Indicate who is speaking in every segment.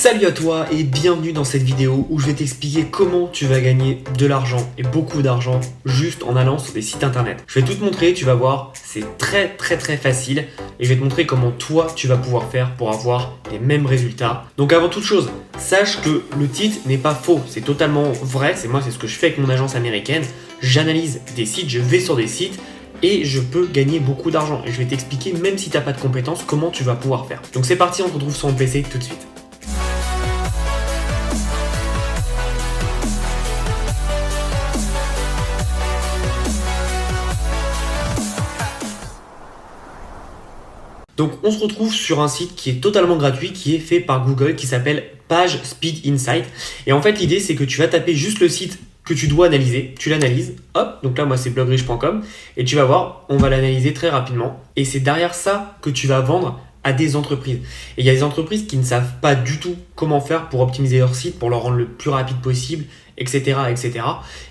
Speaker 1: Salut à toi et bienvenue dans cette vidéo où je vais t'expliquer comment tu vas gagner de l'argent et beaucoup d'argent juste en allant sur des sites internet. Je vais tout te montrer, tu vas voir, c'est très facile et je vais te montrer comment toi tu vas pouvoir faire pour avoir les mêmes résultats. Donc avant toute chose, sache que le titre n'est pas faux, c'est totalement vrai, c'est ce que je fais avec mon agence américaine. J'analyse des sites, je vais sur des sites et je peux gagner beaucoup d'argent. Et je vais t'expliquer, même si tu n'as pas de compétences, comment tu vas pouvoir faire. Donc c'est parti, on se retrouve sur mon PC tout de suite. Donc on se retrouve sur un site qui est totalement gratuit, qui est fait par Google, qui s'appelle PageSpeed Insight. Et en fait l'idée c'est que tu vas taper juste le site que tu dois analyser, tu l'analyses, hop, donc là moi c'est blogriche.com, et tu vas voir, on va l'analyser très rapidement, et c'est derrière ça que tu vas vendre à des entreprises. Et il y a des entreprises qui ne savent pas du tout comment faire pour optimiser leur site, pour leur rendre le plus rapide possible, etc.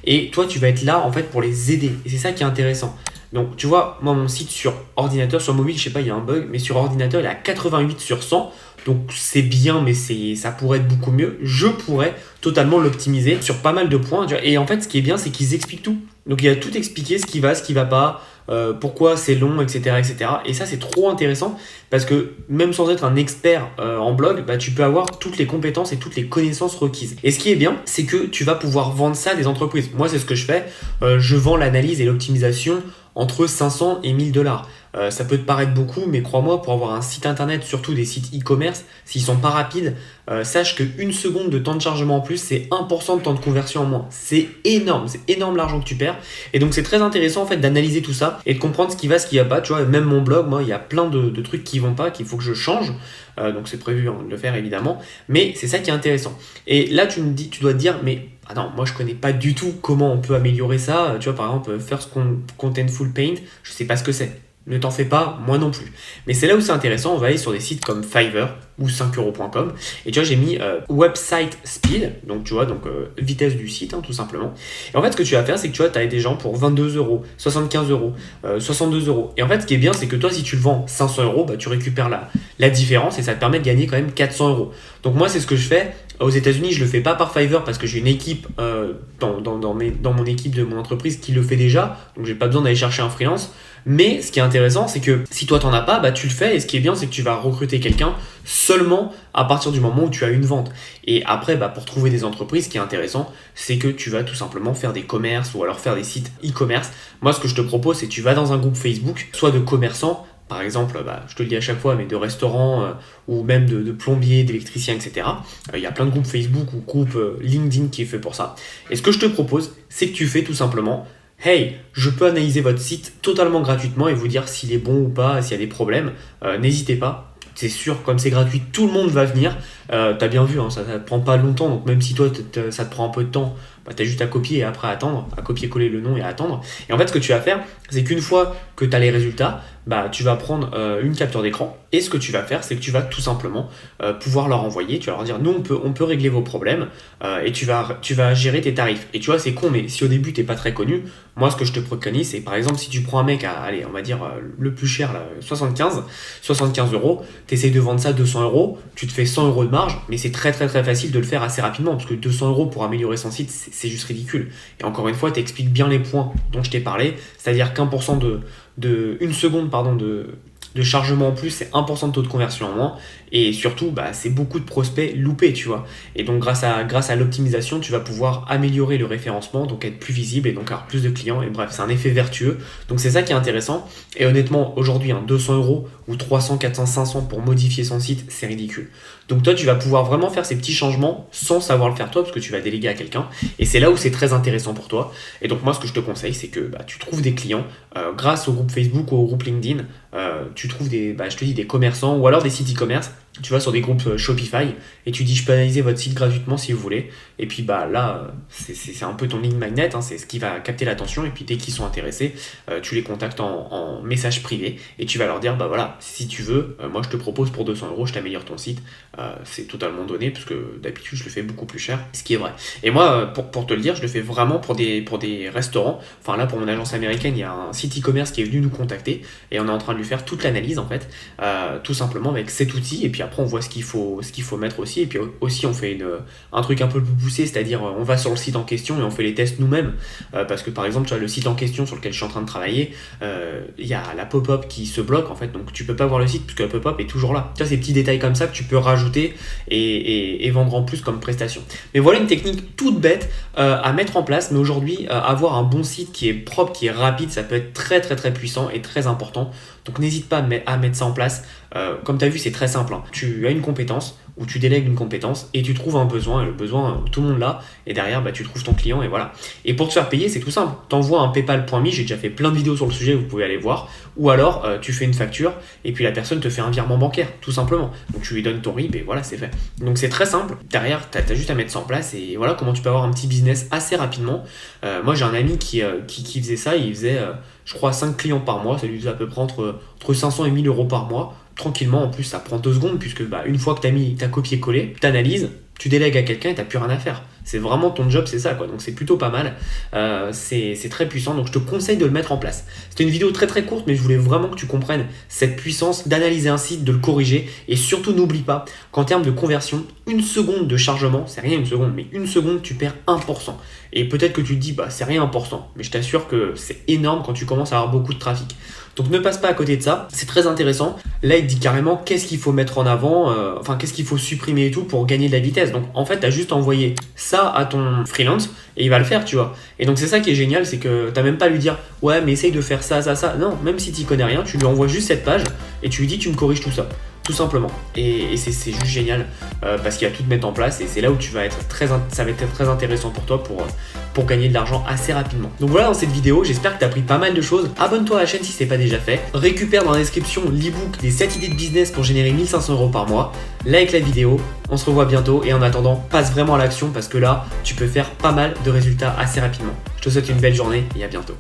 Speaker 1: Et toi tu vas être là en fait pour les aider, et c'est ça qui est intéressant. Donc tu vois, moi mon site sur ordinateur, sur mobile, je sais pas, il y a un bug, mais sur ordinateur il est à 88 sur 100. Donc c'est bien, mais ça pourrait être beaucoup mieux. Je pourrais totalement l'optimiser sur pas mal de points. Et en fait, ce qui est bien, c'est qu'ils expliquent tout. Donc il a tout expliqué, ce qui va pas, pourquoi c'est long, etc. Et ça, c'est trop intéressant parce que même sans être un expert en blog, tu peux avoir toutes les compétences et toutes les connaissances requises. Et ce qui est bien, c'est que tu vas pouvoir vendre ça à des entreprises. Moi, c'est ce que je fais. Je vends l'analyse et l'optimisation entre 500 et 1000 dollars. Ça peut te paraître beaucoup, mais crois-moi, pour avoir un site internet, surtout des sites e-commerce, s'ils sont pas rapides, sache qu'une seconde de temps de chargement en plus, c'est 1% de temps de conversion en moins. C'est énorme l'argent que tu perds. Et donc c'est très intéressant en fait d'analyser tout ça et de comprendre ce qui va, ce qui va pas. Tu vois, même mon blog, moi, il y a plein de trucs qui vont pas, qu'il faut que je change. Donc c'est prévu de le faire évidemment. Mais c'est ça qui est intéressant. Et là, tu dois te dire, mais ah non, moi je connais pas du tout comment on peut améliorer ça. Tu vois, par exemple, First Contentful Paint, je sais pas ce que c'est. Ne t'en fais pas, moi non plus. Mais c'est là où c'est intéressant, on va aller sur des sites comme Fiverr ou 5euros.com. Et tu vois, j'ai mis website speed, donc tu vois, vitesse du site, tout simplement. Et en fait, ce que tu vas faire, c'est que tu vois, tu as des gens pour 22 euros, 75 euros, 62 euros. Et en fait, ce qui est bien, c'est que toi, si tu le vends 500 euros, tu récupères la différence et ça te permet de gagner quand même 400 euros. Donc moi, c'est ce que je fais. Aux États-Unis, je le fais pas par Fiverr parce que j'ai une équipe dans mon équipe de mon entreprise qui le fait déjà. Donc j'ai pas besoin d'aller chercher un freelance. Mais ce qui est intéressant, c'est que si toi t'en as pas, tu le fais. Et ce qui est bien, c'est que tu vas recruter quelqu'un seulement à partir du moment où tu as une vente. Et après, pour trouver des entreprises, ce qui est intéressant, c'est que tu vas tout simplement faire des commerces ou alors faire des sites e-commerce. Moi, ce que je te propose, c'est que tu vas dans un groupe Facebook, soit de commerçants, par exemple, je te le dis à chaque fois, mais de restaurants ou même de plombiers, d'électriciens, etc. Il y a plein de groupes Facebook ou groupes LinkedIn qui est fait pour ça. Et ce que je te propose, c'est que tu fais tout simplement, hey, je peux analyser votre site totalement gratuitement et vous dire s'il est bon ou pas, s'il y a des problèmes. N'hésitez pas. C'est sûr, comme c'est gratuit, tout le monde va venir. T'as bien vu, ça ne te prend pas longtemps. Donc même si toi, ça te prend un peu de temps, t'as juste à copier et après à attendre, à copier-coller le nom et à attendre. Et en fait, ce que tu vas faire, c'est qu'une fois que tu as les résultats, tu vas prendre une capture d'écran. Et ce que tu vas faire, c'est que tu vas tout simplement pouvoir leur envoyer. Tu vas leur dire, nous, on peut régler vos problèmes et tu vas gérer tes tarifs. Et tu vois, c'est con, mais si au début, tu n'es pas très connu, moi, ce que je te préconise, c'est par exemple, si tu prends un mec à, allez, on va dire le plus cher, 75 euros, tu essayes de vendre ça 200 euros, tu te fais 100 euros de marge, mais c'est très facile de le faire assez rapidement parce que 200 euros pour améliorer son site, c'est juste ridicule. Et encore une fois, tu expliques bien les points dont je t'ai parlé, c'est-à-dire qu'1% une seconde de chargement en plus, c'est 1% de taux de conversion en moins. Et surtout, c'est beaucoup de prospects loupés, tu vois. Et donc, grâce à l'optimisation, tu vas pouvoir améliorer le référencement, donc être plus visible et donc avoir plus de clients. Et bref, c'est un effet vertueux. Donc, c'est ça qui est intéressant. Et honnêtement, aujourd'hui, 200 euros ou 300, 400, 500 pour modifier son site, c'est ridicule. Donc, toi, tu vas pouvoir vraiment faire ces petits changements sans savoir le faire toi, parce que tu vas déléguer à quelqu'un. Et c'est là où c'est très intéressant pour toi. Et donc, moi, ce que je te conseille, c'est que tu trouves des clients grâce au groupe Facebook ou au groupe LinkedIn. Tu trouves des commerçants ou alors des sites e-commerce. Tu vas sur des groupes Shopify et tu dis je peux analyser votre site gratuitement si vous voulez. Et puis là, c'est un peu ton lead magnet, c'est ce qui va capter l'attention. Et puis dès qu'ils sont intéressés, tu les contactes en message privé et tu vas leur dire voilà, si tu veux, moi je te propose pour 200 euros, je t'améliore ton site. C'est totalement donné parce que d'habitude je le fais beaucoup plus cher, ce qui est vrai. Et moi, pour te le dire, je le fais vraiment pour des restaurants. Enfin là, pour mon agence américaine, il y a un site e-commerce qui est venu nous contacter et on est en train de lui faire toute l'analyse en fait, tout simplement avec cet outil. Et puis après on voit ce qu'il faut mettre aussi. Et puis aussi on fait un truc un peu plus poussé, c'est-à-dire on va sur le site en question et on fait les tests nous-mêmes. Parce que par exemple, tu vois, le site en question sur lequel je suis en train de travailler, il y a la pop-up qui se bloque en fait, donc tu peux pas voir le site puisque la pop-up est toujours là. Tu vois, ces petits détails comme ça que tu peux rajouter et vendre en plus comme prestation. Mais voilà une technique toute bête à mettre en place, mais aujourd'hui, avoir un bon site qui est propre, qui est rapide, ça peut être très très très puissant et très important. Donc n'hésite pas à mettre ça en place. Comme tu as vu, c'est très simple, hein. Tu as une compétence ou tu délègues une compétence et tu trouves un besoin, et le besoin, tout le monde l'a, et derrière, tu trouves ton client et voilà. Et pour te faire payer, c'est tout simple. T'envoies un paypal.me, j'ai déjà fait plein de vidéos sur le sujet, vous pouvez aller voir, ou alors tu fais une facture et puis la personne te fait un virement bancaire, tout simplement. Donc tu lui donnes ton RIB et voilà, c'est fait. Donc c'est très simple. Derrière, t'as juste à mettre ça en place et voilà comment tu peux avoir un petit business assez rapidement. Moi, j'ai un ami qui faisait ça, il faisait, je crois, 5 clients par mois, ça lui faisait à peu près entre 500 et 1000 euros par mois. Tranquillement, en plus ça prend 2 secondes puisque une fois que t'as copié-collé, t'analyses, tu délègues à quelqu'un et t'as plus rien à faire. C'est vraiment ton job, c'est ça quoi. Donc c'est plutôt pas mal. C'est très puissant. Donc je te conseille de le mettre en place. C'était une vidéo très très courte, mais je voulais vraiment que tu comprennes cette puissance d'analyser un site, de le corriger. Et surtout n'oublie pas qu'en termes de conversion, 1 seconde de chargement, c'est rien 1 seconde, mais 1 seconde tu perds 1%. Et peut-être que tu te dis c'est rien 1%. Mais je t'assure que c'est énorme quand tu commences à avoir beaucoup de trafic. Donc ne passe pas à côté de ça, c'est très intéressant. Là, il te dit carrément qu'est-ce qu'il faut mettre en avant, qu'est-ce qu'il faut supprimer et tout pour gagner de la vitesse. Donc en fait, tu as juste envoyé ça à ton freelance et il va le faire, tu vois. Et donc c'est ça qui est génial, c'est que tu n'as même pas à lui dire ouais, mais essaye de faire ça, ça, ça. Non, même si tu n'y connais rien, tu lui envoies juste cette page et tu lui dis tu me corriges tout ça. Tout simplement. Et c'est juste génial parce qu'il y a tout de mettre en place et c'est là où ça va être très intéressant pour toi pour gagner de l'argent assez rapidement. Donc voilà dans cette vidéo, j'espère que tu as appris pas mal de choses. Abonne-toi à la chaîne si ce n'est pas déjà fait. Récupère dans la description l'ebook des 7 idées de business pour générer 1 500 euros par mois. Like la vidéo, on se revoit bientôt et en attendant, passe vraiment à l'action parce que là, tu peux faire pas mal de résultats assez rapidement. Je te souhaite une belle journée et à bientôt.